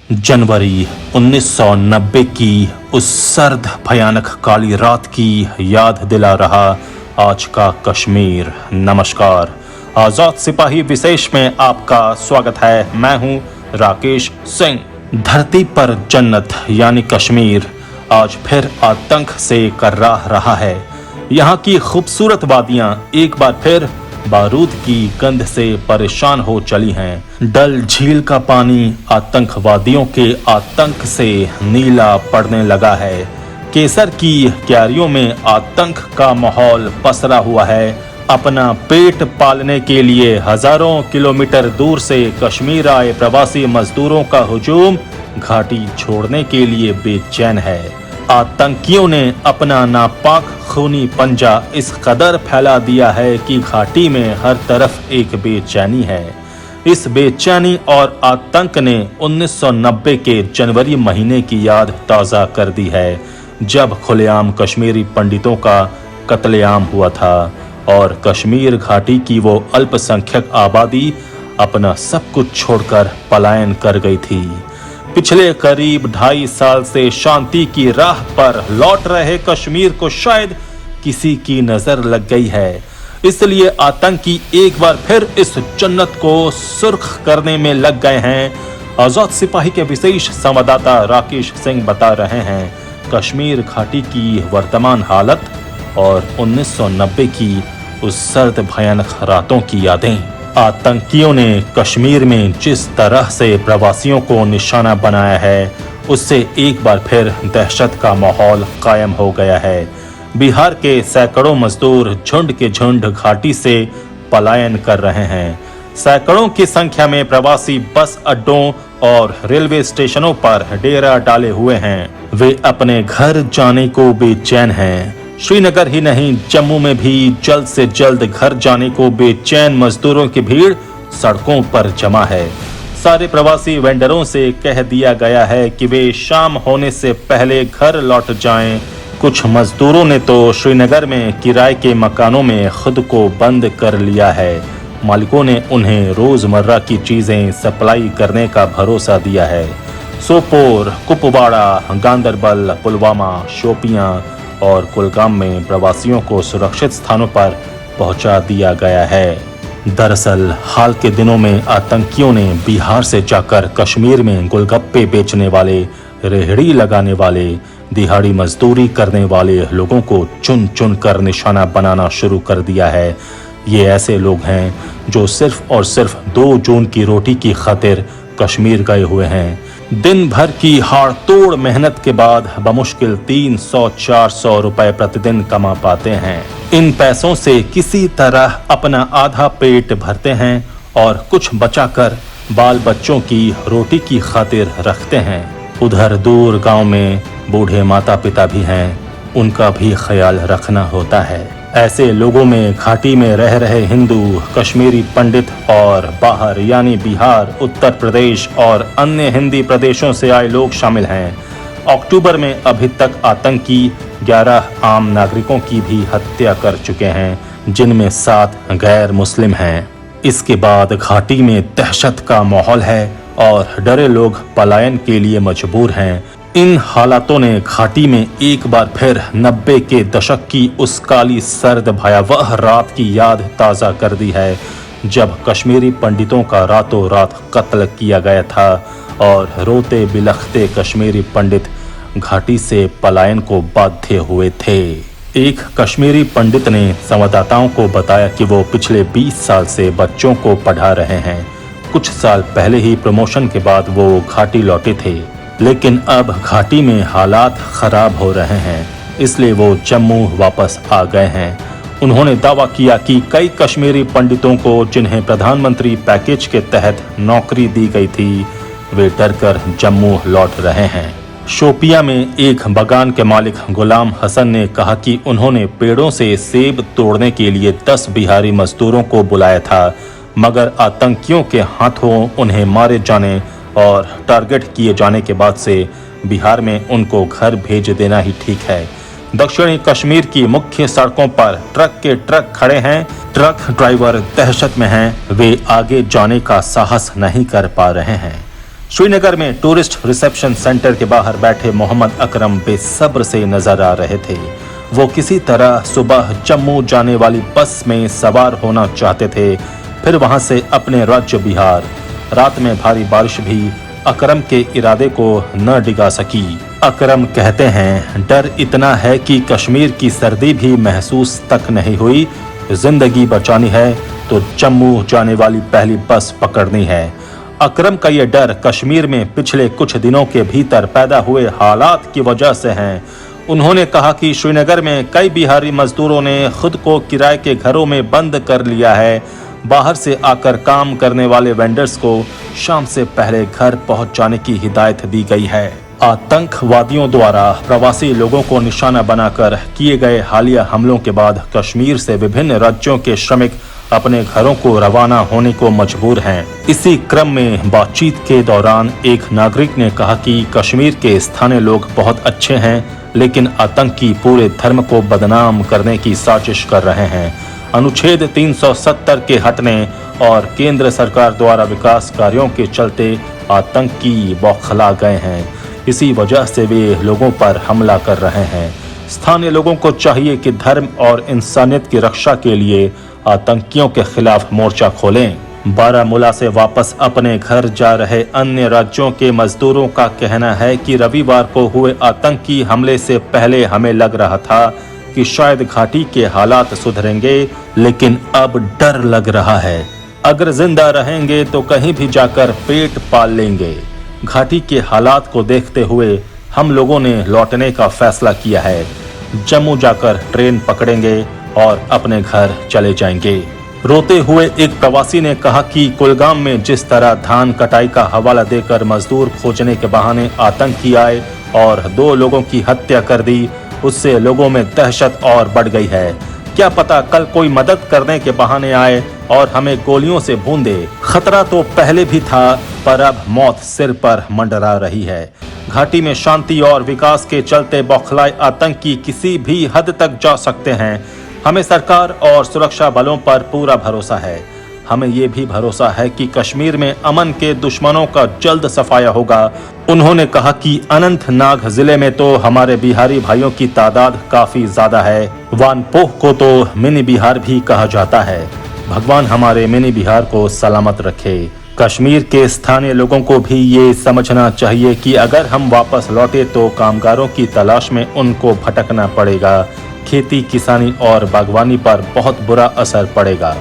जनवरी 1990 की उस सर्द भयानक काली रात की याद दिला रहा आज का कश्मीर। नमस्कार, आजाद सिपाही विशेष में आपका स्वागत है। मैं हूं राकेश सिंह। धरती पर जन्नत यानी कश्मीर आज फिर आतंक से कर्राह रहा है। यहाँ की खूबसूरत वादियां एक बार फिर बारूद की गंध से परेशान हो चली हैं। डल झील का पानी आतंकवादियों के आतंक से नीला पड़ने लगा है। केसर की क्यारियों में आतंक का माहौल पसरा हुआ है। अपना पेट पालने के लिए हजारों किलोमीटर दूर से कश्मीर आए प्रवासी मजदूरों का हुजूम घाटी छोड़ने के लिए बेचैन है। आतंकियों ने अपना नापाक खूनी पंजा इस कदर फैला दिया है कि घाटी में हर तरफ एक बेचैनी है। इस बेचैनी और आतंक ने 1990 के जनवरी महीने की याद ताज़ा कर दी है, जब खुलेआम कश्मीरी पंडितों का कत्लेआम हुआ था और कश्मीर घाटी की वो अल्पसंख्यक आबादी अपना सब कुछ छोड़कर पलायन कर गई थी। पिछले करीब 2.5 साल से शांति की राह पर लौट रहे कश्मीर को शायद किसी की नजर लग गई है, इसलिए आतंकी एक बार फिर इस जन्नत को सुर्ख करने में लग गए हैं। आजाद सिपाही के विशेष संवाददाता राकेश सिंह बता रहे हैं कश्मीर घाटी की वर्तमान हालत और 1990 की उस सर्द भयानक रातों की यादें। आतंकियों ने कश्मीर में जिस तरह से प्रवासियों को निशाना बनाया है, उससे एक बार फिर दहशत का माहौल कायम हो गया है। बिहार के सैकड़ों मजदूर झुंड के झुंड घाटी से पलायन कर रहे हैं। सैकड़ों की संख्या में प्रवासी बस अड्डों और रेलवे स्टेशनों पर डेरा डाले हुए हैं। वे अपने घर जाने को बेचैन हैं। श्रीनगर ही नहीं, जम्मू में भी जल्द से जल्द घर जाने को बेचैन मजदूरों की भीड़ सड़कों पर जमा है। सारे प्रवासी वेंडरों से कह दिया गया है कि वे शाम होने से पहले घर लौट जाएं। कुछ मजदूरों ने तो श्रीनगर में किराए के मकानों में खुद को बंद कर लिया है। मालिकों ने उन्हें रोजमर्रा की चीजें सप्लाई करने का भरोसा दिया है। सोपोर, कुपवाड़ा, गांदरबल, पुलवामा, शोपियां और कुलगाम में प्रवासियों को सुरक्षित स्थानों पर पहुंचा दिया गया है। दरअसल हाल के दिनों में आतंकियों ने बिहार से जाकर कश्मीर में गोलगप्पे बेचने वाले, रेहड़ी लगाने वाले, दिहाड़ी मजदूरी करने वाले लोगों को चुन चुन कर निशाना बनाना शुरू कर दिया है। ये ऐसे लोग हैं जो सिर्फ और सिर्फ 2 जून की रोटी की खातिर कश्मीर गए हुए हैं। दिन भर की हाड़ तोड़ मेहनत के बाद बमुश्किल 300-400 रुपए प्रतिदिन कमा पाते हैं। इन पैसों से किसी तरह अपना आधा पेट भरते हैं और कुछ बचाकर बाल बच्चों की रोटी की खातिर रखते हैं। उधर दूर गांव में बूढ़े माता पिता भी हैं, उनका भी ख्याल रखना होता है। ऐसे लोगों में घाटी में रह रहे हिंदू, कश्मीरी पंडित और बाहर यानी बिहार, उत्तर प्रदेश और अन्य हिंदी प्रदेशों से आए लोग शामिल हैं। अक्टूबर में अभी तक आतंकी 11 आम नागरिकों की भी हत्या कर चुके हैं, जिनमें 7 गैर मुस्लिम हैं। इसके बाद घाटी में दहशत का माहौल है और डरे लोग पलायन के लिए मजबूर हैं। इन हालातों ने घाटी में एक बार फिर 90 के दशक की उस काली सर्द भयावह रात की याद ताज़ा कर दी है, जब कश्मीरी पंडितों का रातों रात कत्ल किया गया था और रोते बिलखते कश्मीरी पंडित घाटी से पलायन को बाध्य हुए थे। एक कश्मीरी पंडित ने संवाददाताओं को बताया कि वो पिछले 20 साल से बच्चों को पढ़ा रहे हैं। कुछ साल पहले ही प्रमोशन के बाद वो घाटी लौटे थे, लेकिन अब घाटी में हालात खराब हो रहे हैं, इसलिए वो जम्मू वापस आ गए हैं। उन्होंने दावा किया कि कई कश्मीरी पंडितों को जिन्हें प्रधानमंत्री पैकेज के तहत नौकरी दी गई थी, वे डरकर जम्मू लौट रहे हैं। शोपिया में एक बगान के मालिक गुलाम हसन ने कहा कि उन्होंने पेड़ों से सेब तोड़ने के लिए 10 बिहारी मजदूरों को बुलाया था, मगर आतंकियों के हाथों उन्हें मारे जाने और टारगेट किए जाने के बाद से बिहार में उनको घर भेज देना ही ठीक है। दक्षिणी कश्मीर की मुख्य सड़कों पर ट्रक के ट्रक खड़े हैं। ट्रक ड्राइवर दहशत में हैं, वे आगे जाने का साहस नहीं कर पा रहे हैं। श्रीनगर में टूरिस्ट रिसेप्शन सेंटर के बाहर बैठे मोहम्मद अकरम बेसब्र से नजर आ रहे थे। वो किसी तरह सुबह जम्मू जाने वाली बस में सवार होना चाहते थे, फिर वहां से अपने राज्य बिहार। रात में भारी बारिश भी अकरम के इरादे को न डिगा सकी। अकरम कहते हैं, डर इतना है कि कश्मीर की सर्दी भी महसूस तक नहीं हुई। जिंदगी बचानी है तो जम्मू जाने वाली पहली बस पकड़नी है। अकरम का ये डर कश्मीर में पिछले कुछ दिनों के भीतर पैदा हुए हालात की वजह से है। उन्होंने कहा कि श्रीनगर में कई बिहारी मजदूरों ने खुद को किराए के घरों में बंद कर लिया है। बाहर से आकर काम करने वाले वेंडर्स को शाम से पहले घर पहुंच जाने की हिदायत दी गई है। आतंकवादियों द्वारा प्रवासी लोगों को निशाना बनाकर किए गए हालिया हमलों के बाद कश्मीर से विभिन्न राज्यों के श्रमिक अपने घरों को रवाना होने को मजबूर हैं। इसी क्रम में बातचीत के दौरान एक नागरिक ने कहा कि कश्मीर के स्थानीय लोग बहुत अच्छे हैं, लेकिन आतंकी पूरे धर्म को बदनाम करने की साजिश कर रहे हैं। अनुच्छेद 370 के हटने और केंद्र सरकार द्वारा विकास कार्यों के चलते आतंकी बौखला गए हैं। इसी वजह से वे लोगों पर हमला कर रहे हैं। स्थानीय लोगों को चाहिए कि धर्म और इंसानियत की रक्षा के लिए आतंकियों के खिलाफ मोर्चा खोलें। बारामूला से वापस अपने घर जा रहे अन्य राज्यों के मजदूरों का कहना है कि रविवार को हुए आतंकी हमले से पहले हमें लग रहा था कि शायद घाटी के हालात सुधरेंगे, लेकिन अब डर लग रहा है। अगर जिंदा रहेंगे तो कहीं भी जाकर पेट पाल लेंगे। घाटी के हालात को देखते हुए हम लोगों ने लौटने का फैसला किया है। जम्मू जाकर ट्रेन पकड़ेंगे और अपने घर चले जाएंगे। रोते हुए एक प्रवासी ने कहा कि कुलगाम में जिस तरह धान कटाई का हवाला देकर मजदूर खोजने के बहाने आतंकी आए और 2 लोगों की हत्या कर दी, उससे लोगों में दहशत और बढ़ गई है। क्या पता कल कोई मदद करने के बहाने आए और हमें गोलियों से भून दे। खतरा तो पहले भी था, पर अब मौत सिर पर मंडरा रही है। घाटी में शांति और विकास के चलते बौखलाए आतंकी किसी भी हद तक जा सकते हैं। हमें सरकार और सुरक्षा बलों पर पूरा भरोसा है। हमें ये भी भरोसा है कि कश्मीर में अमन के दुश्मनों का जल्द सफाया होगा। उन्होंने कहा कि अनंतनाग जिले में तो हमारे बिहारी भाइयों की तादाद काफी ज्यादा है। वानपोह को तो मिनी बिहार भी कहा जाता है। भगवान हमारे मिनी बिहार को सलामत रखे। कश्मीर के स्थानीय लोगों को भी ये समझना चाहिए कि अगर हम वापस लौटे तो कामगारों की तलाश में उनको भटकना पड़ेगा। खेती किसानी और बागवानी पर बहुत बुरा असर पड़ेगा।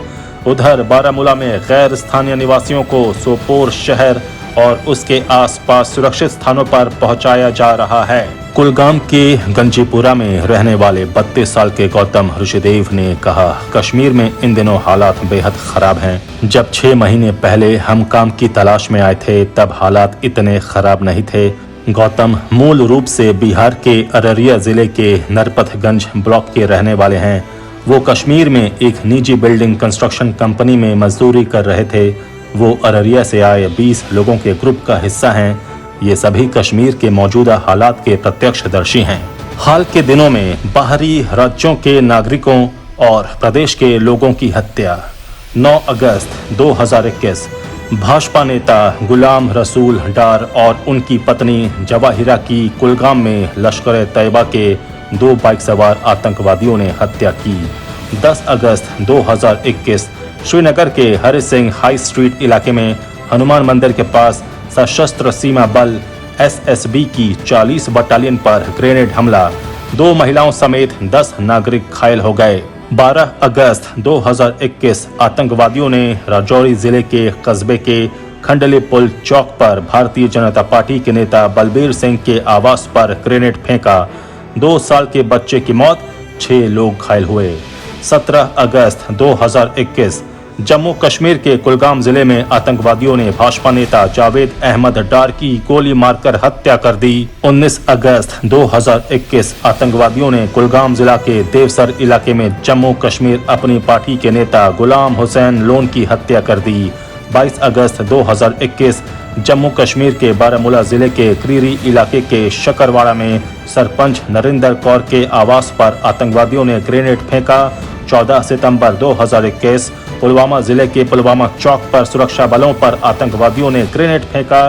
उधर बारामूला में गैर स्थानीय निवासियों को सोपोर शहर और उसके आसपास सुरक्षित स्थानों पर पहुंचाया जा रहा है। कुलगाम के गंजीपुरा में रहने वाले 32 साल के गौतम ऋषिदेव ने कहा, कश्मीर में इन दिनों हालात बेहद खराब हैं। जब 6 महीने पहले हम काम की तलाश में आए थे तब हालात इतने खराब नहीं थे। गौतम मूल रूप से बिहार के अररिया जिले के नरपतगंज ब्लॉक के रहने वाले हैं। वो कश्मीर में एक निजी बिल्डिंग कंस्ट्रक्शन कंपनी में मजदूरी कर रहे थे। वो अररिया से आए 20 लोगों के ग्रुप का हिस्सा हैं। ये सभी कश्मीर के मौजूदा हालात के प्रत्यक्षदर्शी हैं। हाल के दिनों में बाहरी राज्यों के नागरिकों और प्रदेश के लोगों की हत्या। 9 अगस्त 2021 भाजपा नेता गुलाम रसूल डार और उनकी पत्नी जवाहिरा की कुलगाम में लश्कर तैयबा के 2 बाइक सवार आतंकवादियों ने हत्या की। 10 अगस्त 2021 श्रीनगर के हरि सिंह हाई स्ट्रीट इलाके में हनुमान मंदिर के पास सशस्त्र सीमा बल SSB की 40 बटालियन पर ग्रेनेड हमला। 2 महिलाओं समेत 10 नागरिक घायल हो गए। 12 अगस्त 2021 आतंकवादियों ने राजौरी जिले के कस्बे के खंडली पुल चौक पर भारतीय जनता पार्टी के नेता बलबीर सिंह के आवास पर ग्रेनेड फेंका। 2 साल के बच्चे की मौत, 6 लोग घायल हुए। 17 अगस्त 2021 जम्मू कश्मीर के कुलगाम जिले में आतंकवादियों ने भाजपा नेता जावेद अहमद डार की गोली मारकर हत्या कर दी। 19 अगस्त 2021 आतंकवादियों ने कुलगाम जिला के देवसर इलाके में जम्मू कश्मीर अपनी पार्टी के नेता गुलाम हुसैन लोन की हत्या कर दी। 22 अगस्त 2021 जम्मू कश्मीर के बारामूला जिले के क्रीरी इलाके के शकरवाड़ा में सरपंच नरेंद्र कौर के आवास पर आतंकवादियों ने ग्रेनेड फेंका। 14 सितंबर 2021 पुलवामा जिले के पुलवामा चौक पर सुरक्षा बलों पर आतंकवादियों ने ग्रेनेड फेंका।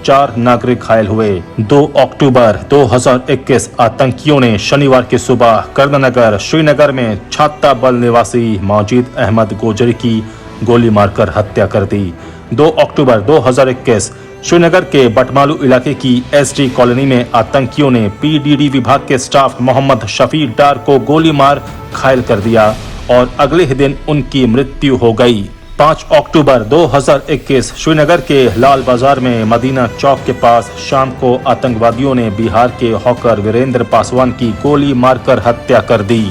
4 नागरिक घायल हुए। 2 अक्टूबर 2021 आतंकियों ने शनिवार की सुबह कर्णनगर श्रीनगर में छात्रा बल निवासी माजिद अहमद गोजरी की गोली मारकर हत्या कर दी। 2 अक्टूबर 2021 श्रीनगर के बटमालू इलाके की एसडी कॉलोनी में आतंकियों ने पीडीडी विभाग के स्टाफ मोहम्मद शफी डार को गोली मार घायल कर दिया और अगले ही दिन उनकी मृत्यु हो गई। 5 अक्टूबर 2021 श्रीनगर के लाल बाजार में मदीना चौक के पास शाम को आतंकवादियों ने बिहार के हॉकर वीरेंद्र पासवान की गोली मारकर हत्या कर दी।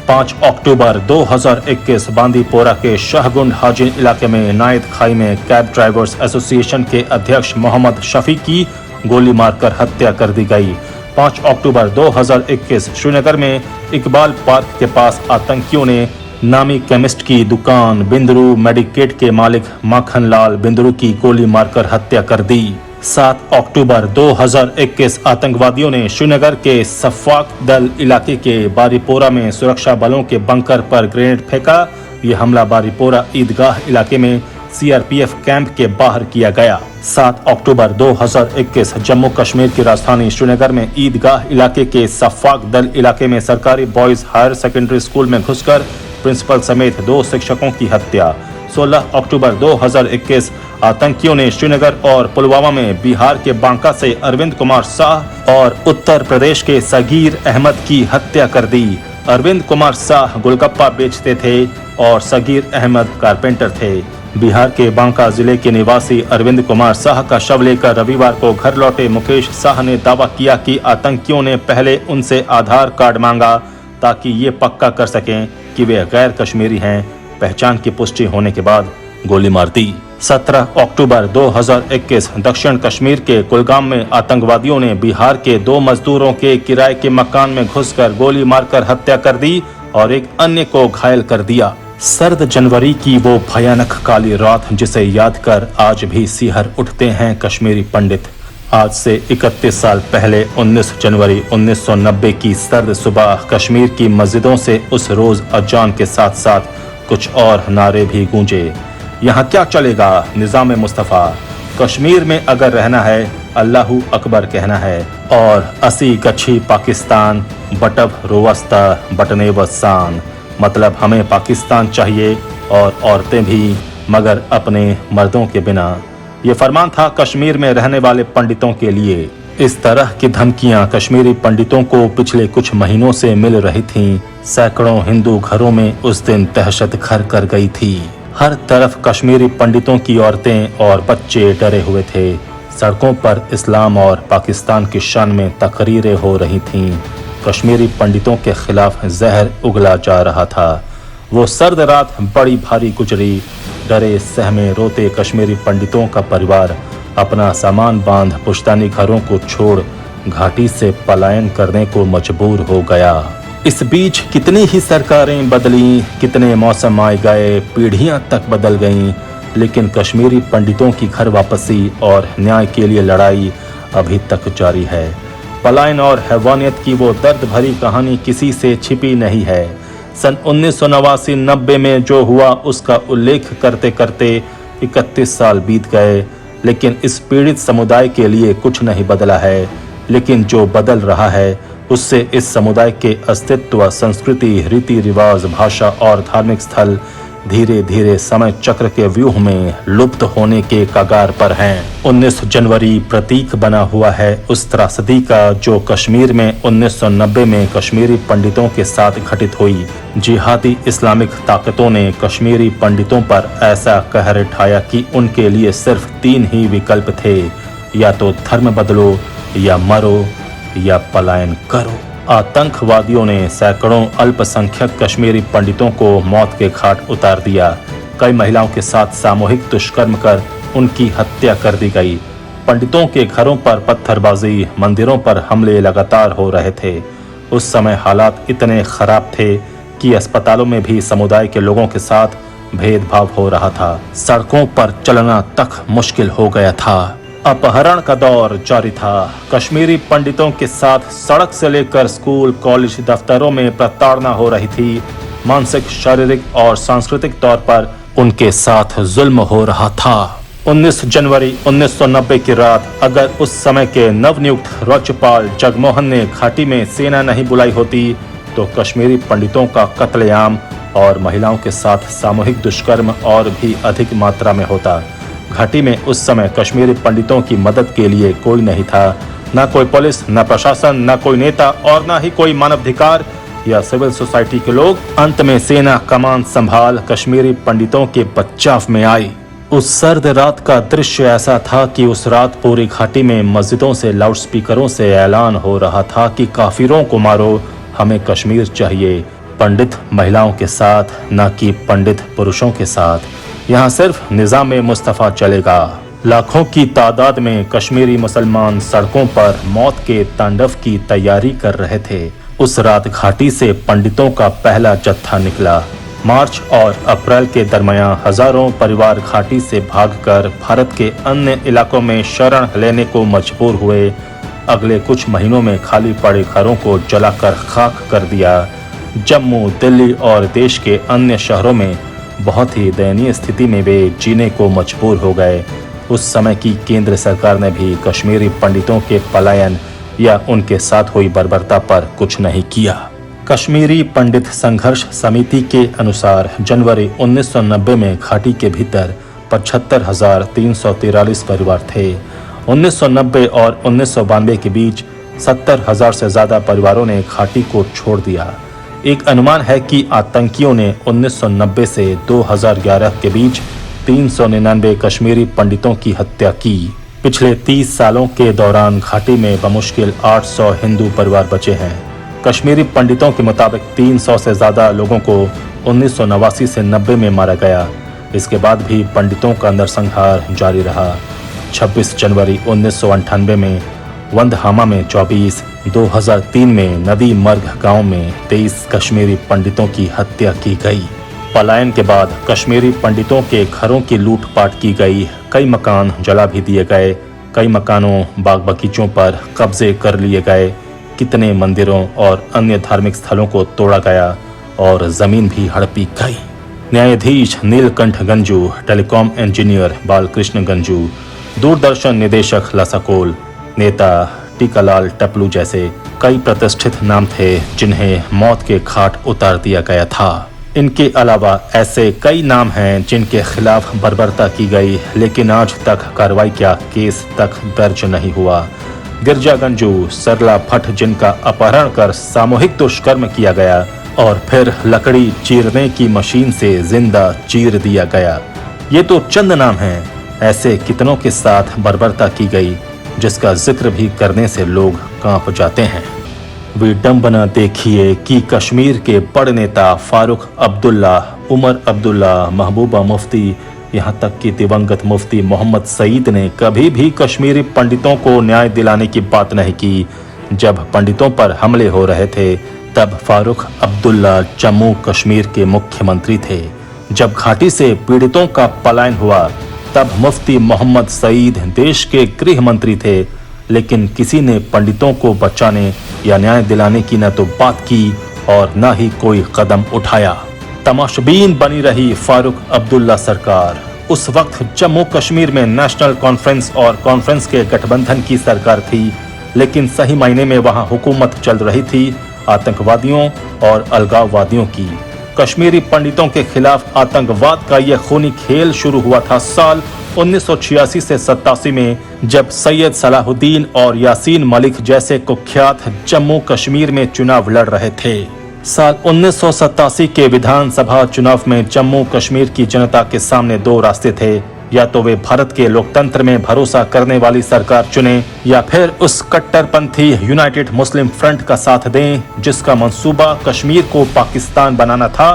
5 अक्टूबर 2021 बांदीपोरा के शाहगुंड हाजिन इलाके में नायद खाई में कैब ड्राइवर्स एसोसिएशन के अध्यक्ष मोहम्मद शफी की गोली मारकर हत्या कर दी गई। 5 अक्टूबर 2021 श्रीनगर में इकबाल पार्क के पास आतंकियों ने नामी केमिस्ट की दुकान बिंदरू मेडिकेट के मालिक माखन लाल बिंदरू की गोली मारकर हत्या कर दी। 7 अक्टूबर 2021 आतंकवादियों ने श्रीनगर के सफाक दल इलाके के बारीपोरा में सुरक्षा बलों के बंकर पर ग्रेनेड फेंका। यह हमला बारीपोरा ईदगाह इलाके में सीआरपीएफ कैंप के बाहर किया गया। 7 अक्टूबर 2021 जम्मू कश्मीर की राजधानी श्रीनगर में ईदगाह इलाके के सफाक दल इलाके में सरकारी बॉयज हायर सेकेंडरी स्कूल में घुसकर प्रिंसिपल समेत 2 शिक्षकों की हत्या। 16 अक्टूबर 2021 आतंकियों ने श्रीनगर और पुलवामा में बिहार के बांका से अरविंद कुमार साह और उत्तर प्रदेश के सगीर अहमद की हत्या कर दी। अरविंद कुमार साह गोलगप्पा बेचते थे और सगीर अहमद कारपेंटर थे। बिहार के बांका जिले के निवासी अरविंद कुमार साह का शव लेकर रविवार को घर लौटे मुकेश साह ने दावा किया कि आतंकियों ने पहले उनसे आधार कार्ड मांगा ताकि ये पक्का कर सकें कि वे गैर कश्मीरी हैं। पहचान की पुष्टि होने के बाद गोली मार दी। 17 अक्टूबर 2021 दक्षिण कश्मीर के कुलगाम में आतंकवादियों ने बिहार के 2 मजदूरों के किराए के मकान में घुसकर गोली मारकर हत्या कर दी और एक अन्य को घायल कर दिया। सर्द जनवरी की वो भयानक काली रात जिसे याद कर आज भी सिहर उठते हैं कश्मीरी पंडित। आज से 31 साल पहले 19 जनवरी 1990 की सर्द सुबह कश्मीर की मस्जिदों से उस रोज अजान के साथ साथ कुछ और नारे भी गूंजे। यहाँ क्या चलेगा निज़ाम मुस्तफ़ा, कश्मीर में अगर रहना है अल्लाहू अकबर कहना है और असी गच्छी पाकिस्तान बटब रोवस्ता बटने वसान, मतलब हमें पाकिस्तान चाहिए और औरतें भी मगर अपने मर्दों के बिना। ये फरमान था कश्मीर में रहने वाले पंडितों के लिए। इस तरह की धमकियां कश्मीरी पंडितों को पिछले कुछ महीनों से मिल रही थीं। सैकड़ों हिंदू घरों में उस दिन दहशत घर कर गई थी। हर तरफ कश्मीरी पंडितों की औरतें और बच्चे डरे हुए थे। सड़कों पर इस्लाम और पाकिस्तान की शान में तकरीरें हो रही थीं। कश्मीरी पंडितों के खिलाफ जहर उगला जा रहा था। वो सर्द रात बड़ी भारी गुजरी। डरे सहमे रोते कश्मीरी पंडितों का परिवार अपना सामान बांध पुश्तैनी घरों को छोड़ घाटी से पलायन करने को मजबूर हो गया। इस बीच कितनी ही सरकारें बदली, कितने मौसम आए गए, पीढ़ियां तक बदल गईं, लेकिन कश्मीरी पंडितों की घर वापसी और न्याय के लिए लड़ाई अभी तक जारी है। पलायन और हैवानियत की वो दर्द भरी कहानी किसी से छिपी नहीं है। सन 1989-90 में जो हुआ उसका उल्लेख करते करते 31 साल बीत गए, लेकिन इस पीड़ित समुदाय के लिए कुछ नहीं बदला है। लेकिन जो बदल रहा है उससे इस समुदाय के अस्तित्व, संस्कृति, रीति रिवाज, भाषा और धार्मिक स्थल धीरे धीरे समय चक्र के व्यूह में लुप्त होने के कगार पर हैं। 19 जनवरी प्रतीक बना हुआ है उस त्रासदी का जो कश्मीर में 1990 में कश्मीरी पंडितों के साथ घटित हुई। जिहादी इस्लामिक ताकतों ने कश्मीरी पंडितों पर ऐसा कहर ढाया कि उनके लिए सिर्फ 3 ही विकल्प थे, या तो धर्म बदलो, या मरो, या पलायन करो। आतंकवादियों ने सैकड़ों अल्पसंख्यक कश्मीरी पंडितों को मौत के घाट उतार दिया। कई महिलाओं के साथ सामूहिक दुष्कर्म कर उनकी हत्या कर दी गई। पंडितों के घरों पर पत्थरबाजी, मंदिरों पर हमले लगातार हो रहे थे। उस समय हालात इतने खराब थे कि अस्पतालों में भी समुदाय के लोगों के साथ भेदभाव हो रहा था। सड़कों पर चलना तक मुश्किल हो गया था। अपहरण का दौर जारी था। कश्मीरी पंडितों के साथ सड़क से लेकर स्कूल, कॉलेज, दफ्तरों में प्रताड़ना हो रही थी। मानसिक, शारीरिक और सांस्कृतिक तौर पर उनके साथ जुल्म हो रहा था। 19 जनवरी 1990 की रात अगर उस समय के नवनियुक्त राज्यपाल जगमोहन ने घाटी में सेना नहीं बुलाई होती तो कश्मीरी पंडितों का कत्लेआम और महिलाओं के साथ सामूहिक दुष्कर्म और भी अधिक मात्रा में होता। घाटी में उस समय कश्मीरी पंडितों की मदद के लिए कोई नहीं था, न कोई पुलिस, न प्रशासन, न कोई नेता और न ही कोई मानवाधिकार या सिविल सोसाइटी के लोग। अंत में सेना कमान संभाल कश्मीरी पंडितों के बचाव में आई। उस सर्द रात का दृश्य ऐसा था कि उस रात पूरी घाटी में मस्जिदों से लाउडस्पीकरों से ऐलान हो रहा था कि काफिरों को मारो, हमें कश्मीर चाहिए, पंडित महिलाओं के साथ, न कि पंडित पुरुषों के साथ। यहाँ सिर्फ निजाम मुस्तफा चलेगा। लाखों की तादाद में कश्मीरी मुसलमान सड़कों पर मौत के तांडव की तैयारी कर रहे थे। उस रात घाटी से पंडितों का पहला जत्था निकला। मार्च और अप्रैल के दरमियान हजारों परिवार घाटी से भागकर भारत के अन्य इलाकों में शरण लेने को मजबूर हुए। अगले कुछ महीनों में खाली पड़े घरों को जलाकर खाक कर दिया। जम्मू, दिल्ली और देश के अन्य शहरों में बहुत ही दयनीय स्थिति में वे जीने को मजबूर हो गए। उस समय की केंद्र सरकार ने भी कश्मीरी पंडितों के पलायन या उनके साथ हुई बर्बरता पर कुछ नहीं किया। कश्मीरी पंडित संघर्ष समिति के अनुसार जनवरी 1990 में घाटी के भीतर 75,343 परिवार थे। 1990 और 1992 के बीच 70,000 से ज्यादा परिवारों ने घाटी को छोड़ दिया। एक अनुमान है कि आतंकियों ने 1990 से 2011 के बीच 399 कश्मीरी पंडितों की हत्या की। पिछले 30 सालों के दौरान घाटी में बमुश्किल 800 हिंदू परिवार बचे हैं। कश्मीरी पंडितों के मुताबिक 300 से ज्यादा लोगों को 1989 से 90 में मारा गया। इसके बाद भी पंडितों का नरसंहार जारी रहा। 26 जनवरी 1998 में वंदहामा में 24, 2003 में नदी मर्ग गांव में 23 कश्मीरी पंडितों की हत्या की गई। पलायन के बाद कश्मीरी पंडितों के घरों की लूटपाट की गई। कई मकान जला भी दिए गए। कई मकानों, बाग बगीचों पर कब्जे कर लिए गए। कितने मंदिरों और अन्य धार्मिक स्थलों को तोड़ा गया और जमीन भी हड़पी गई। न्यायाधीश नीलकंठ गंजू, टेलीकॉम इंजीनियर बालकृष्ण गंजू, दूरदर्शन निदेशक लसाकोल, नेता टीकालाल टपलू जैसे कई प्रतिष्ठित नाम थे जिन्हें मौत के घाट उतार दिया गया था। इनके अलावा ऐसे कई नाम हैं जिनके खिलाफ बर्बरता की गई, लेकिन आज तक कार्रवाई क्या केस तक दर्ज नहीं हुआ। गिरजा गंजू, सरला भट्ट जिनका अपहरण कर सामूहिक दुष्कर्म किया गया और फिर लकड़ी चीरने की मशीन से जिंदा चीर दिया गया। ये तो चंद नाम हैं। ऐसे कितनों के साथ बर्बरता की गई जिसका जिक्र भी करने से लोग कांप जाते हैं। विडंबना देखिए कि कश्मीर के बड़े नेता फारूक अब्दुल्ला, उमर अब्दुल्ला, महबूबा मुफ्ती, यहाँ तक कि दिवंगत मुफ्ती मोहम्मद सईद ने कभी भी कश्मीरी पंडितों को न्याय दिलाने की बात नहीं की। जब पंडितों पर हमले हो रहे थे तब फारूक अब्दुल्ला जम्मू कश्मीर के मुख्यमंत्री थे। जब घाटी से पीड़ितों का पलायन हुआ तब मुफ्ती मोहम्मद सईद देश के गृह मंत्री थे, लेकिन किसी ने पंडितों को बचाने या न्याय दिलाने की न तो बात की और न ही कोई कदम उठाया। तमाशबीन बनी रही फारूक अब्दुल्ला सरकार। उस वक्त जम्मू कश्मीर में नेशनल कॉन्फ्रेंस और कॉन्फ्रेंस के गठबंधन की सरकार थी, लेकिन सही मायने में वहां हुकूमत चल रही थी आतंकवादियों और अलगाववादियों की। कश्मीरी पंडितों के खिलाफ आतंकवाद का यह खूनी खेल शुरू हुआ था साल 1986 से 87 में, जब सैयद सलाहुद्दीन और यासीन मलिक जैसे कुख्यात जम्मू कश्मीर में चुनाव लड़ रहे थे। साल 1987 के विधानसभा चुनाव में जम्मू कश्मीर की जनता के सामने दो रास्ते थे, या तो वे भारत के लोकतंत्र में भरोसा करने वाली सरकार चुने या फिर उस कट्टरपंथी यूनाइटेड मुस्लिम फ्रंट का साथ दें जिसका मंसूबा कश्मीर को पाकिस्तान बनाना था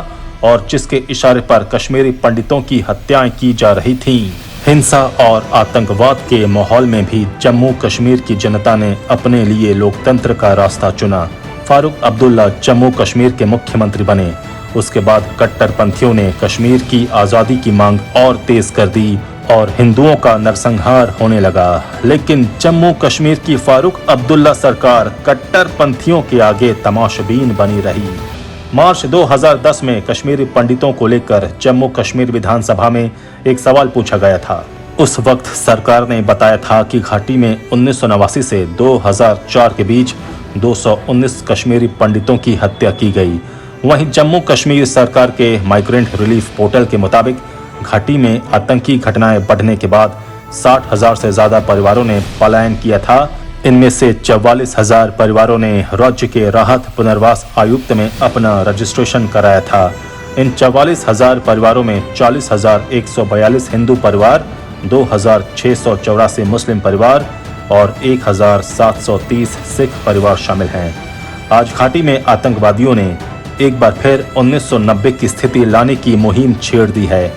और जिसके इशारे पर कश्मीरी पंडितों की हत्याएं की जा रही थीं। हिंसा और आतंकवाद के माहौल में भी जम्मू कश्मीर की जनता ने अपने लिए लोकतंत्र का रास्ता चुना। फारूक अब्दुल्ला जम्मू कश्मीर के मुख्यमंत्री बने। उसके बाद कट्टरपंथियों ने कश्मीर की आज़ादी की मांग और तेज कर दी और हिंदुओं का नरसंहार होने लगा। लेकिन जम्मू कश्मीर की फारूक अब्दुल्ला सरकार कट्टरपंथियों के आगे तमाशबीन बनी रही। मार्च 2010 में कश्मीरी पंडितों को लेकर जम्मू कश्मीर विधानसभा में एक सवाल पूछा गया था। उस वक्त सरकार ने बताया था कि घाटी में 1989 से 2004 के बीच 219 कश्मीरी पंडितों की हत्या की गई। वहीं जम्मू कश्मीर सरकार के माइग्रेंट रिलीफ पोर्टल के मुताबिक घाटी में आतंकी घटनाएं बढ़ने के बाद 60,000 से ज्यादा परिवारों ने पलायन किया था। इनमें से 44,000 परिवारों ने राज्य के राहत पुनर्वास आयुक्त में अपना रजिस्ट्रेशन कराया था। इन 44,000 परिवारों में 40,142 हिंदू परिवार, 2,684 मुस्लिम परिवार और 1,730 सिख परिवार शामिल हैं। आज घाटी में आतंकवादियों ने एक बार फिर 1990 की स्थिति लाने की मुहिम छेड़ दी है।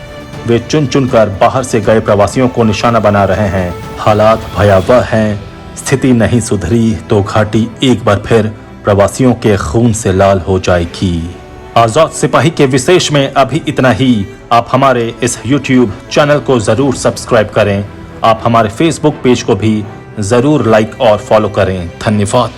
वे चुन चुनकर बाहर से गए प्रवासियों को निशाना बना रहे हैं। हालात भयावह हैं। स्थिति नहीं सुधरी तो घाटी एक बार फिर प्रवासियों के खून से लाल हो जाएगी। आजाद सिपाही के विशेष में अभी इतना ही। आप हमारे इस YouTube चैनल को जरूर सब्सक्राइब करें। आप हमारे Facebook पेज को भी जरूर लाइक और फॉलो करें। धन्यवाद।